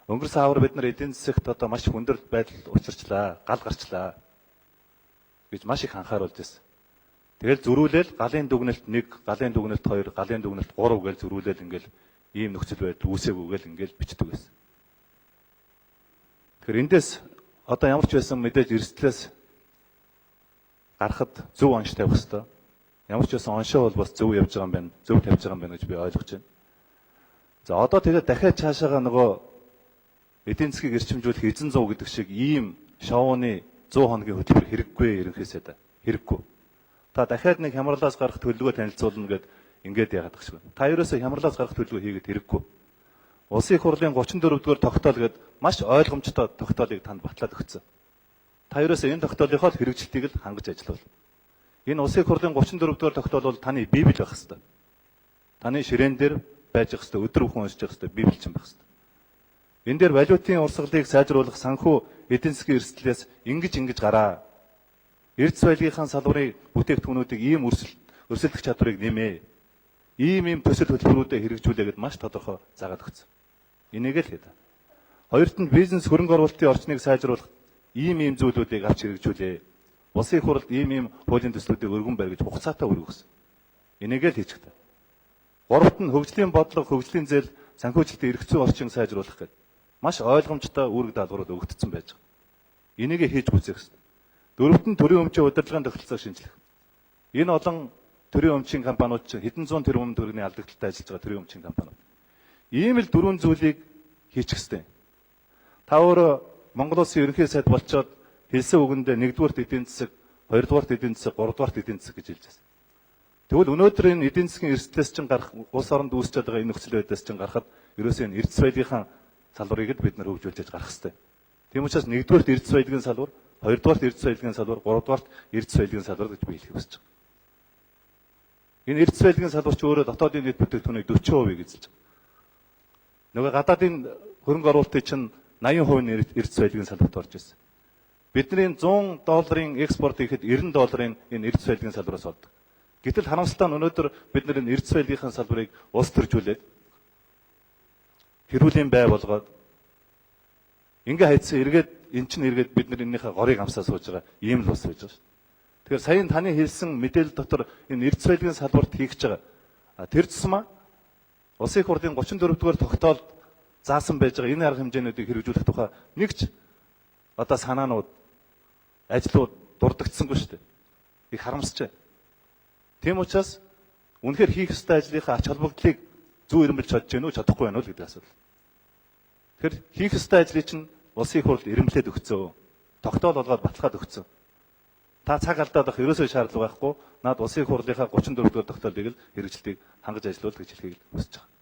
Өнгөрсөн хавар бид нар эдийн засагт одоо маш хүндэр байдал учирчлаа, гал гарчлаа гэж маш их анхааруулж байсан. Тэгэл зөрүүлэл галын дүгнэлт 1, галын дүгнэлт 2, галын дүгнэлт 3 гэж зөрүүлэл ингээл ийм нөхцөл байдал үүсээгүйгээл ингээл бичдэг байсан. Тэгэхээр эндээс одоо ямар ч байсан мэдээж эрсдлээс гарахад зөв онш тавих хэрэгтэй. Ямар ч байсан оншоо бол бас зөв явж байгаа юм байна, зөв тавьж байгаа юм байна гэж би ойлгож байна. За одоо тэгээд дахиад цаашаага нөгөө эдийн засгийг эрчимжүүлэх эзэн 100 гэдэг шиг ийм шоуны 100 хоногийн хөтөлбөр хэрэггүй ерөнхийдөө да. Хэрэггүй. Та дахиад нэг хямралаас гарах төлөвлөгөө танилцуулна гэд ингээд яагаад гэж байна. Та ерөөсөө хямралаас гарах төлөвлөгөө хийгээд хэрэггүй. Улсын их хурлын 34-р тогтоол гэд маш ойлгомжтой тогтоолыг танд батлаад өгсөн. Та ерөөсөө энэ тогтоолынхоо хэрэгжилтийг л хангаж ажиллавал. Энэ улсын их хурлын 34-р тогтоол бол таны библ байх хэвээр. Таны ширээн дээр байж ах хэвээр, өдөр бүхэн уншиж ах хэвээр библичин байх хэвээр. Энэ дээр валютын урсгалыг сайжруулах санхүү эдийн засгийн эрсдлээс ингэж гараа. Эрдэс байлгынхаа салбарын бүтээгдэхүүнүүдийг ийм өрсөлдөх чадварыг нэмээ. Ийм төсөл хөтөлбөрүүдэд хэрэгжүүлээгээд маш тодорхой заагаад өгсөн. Энийг л хэд. Хоёрт нь бизнес хөрөнгө оруулалтын орчныг сайжруулах ийм зүйлүүдийг авч хэрэгжүүлээ. Улсын их хурлд ийм хуулийн төслүүдийг өргөн барь гэж хугацаатай өргөсөн. Энийг л хийчих та. Гуравт нь хөгжлийн бодлого, хөгжлийн зээл, санхүүжилтийн эрх зүйн орчин сайжруулах гэдэг. Маш ойлгомжтой үүрэг даалгаврууд өгөгдсөн байж байгаа. Энийг хийж үзэх хэрэгтэй. Дөрөвт нь төрийн өмчийн удирдлагын тогтолцоог шинжлэх. Энэ олон төрийн өмчийн компаниуд чинь хэдэн зуун тэрбум төгрөгийн алдагдлалтай ажиллаж байгаа төрийн өмчийн компаниуд. Ийм л дөрвөн зүйлийг хийчих хэрэгтэй. Та өөрөө Монгол улсын ерөнхий сайд болчоод хэлсэн үгэндээ 1-р эдийн засаг, 2-р эдийн засаг, 3-р эдийн засаг гэж хэлж байна. Тэгвэл өнөөдөр энэ эдийн засгийн эрсдлээс чинь гарах улс оронд үүсчээд байгаа энэ нөхцөл байдлаас чинь гарахад ерөөсөө энэ эрдэс байлгынхаа салбарыг бид нар хөгжүүлж гарах хэрэгтэй. Тийм учраас 1-р эрдэс байлгын салбар, 2-р эрдэс байлгын салбар, 3-р эрдэс байлгын салбар гэж би хэлэх хүсэж байна. Энэ эрдэс байлгын салбар ч өөрөө дотоодын нийт бүтээгдэхүүний 40% эзэлж байгаа. Нөгөө гадаадын хөрөнгө оруулалтын чинь 80% эрдэс байлгын салбарт орж ирсэн. Бидний $100 экспорт хийхэд $90 энэ эрдэс байлгын салбараас олдог. Гэтэл харамсалтай нь өнөөдөр бид нар энэ эрдэс байлгын салбарыг улс төржүүлээд хэрүүлийн бай болгоод ингээ хайцсан эргээд эн чинь эргээд бид нар энэнийхээ горыг амсаа сууж байгаа ийм л ус байж байгаа шүү. Тэгэхээр саяын таны хэлсэн мэдээлэл дотор энэ эрдэс байлгын салбарт хийх гэж байгаа. Тэр тусмаа улсын их хурлын 34-р тогтоолд заасан байж байгаа энэ арга хэмжээнүүдийг хэрэгжүүлэх тухай нэгч одоо санаанууд ажлууд дурддагдсангүй шүү дээ. Их харамсаж байна. Тийм учраас үнэхээр хийх ёстой ажлынхаа ач холбогдлыг зүү ирэмбэлж чадж гэнэ үү, чадахгүй байна уу гэдэг асуудал. Тэгэхээр хийх ёстой ажлыг чинь улсын их хурлд ирэмблээд өгцөө. Тогтоол болгоод баталгаад өгцөө. Та цаг алдаад авах ерөөсөө шаардлага байхгүй. Наад улсын их хурлынхаа 34 дугаар тогтоолыг л хэрэгжилтийг хангаж ажиллуул гэж хэлхийг хүсэж байгаа.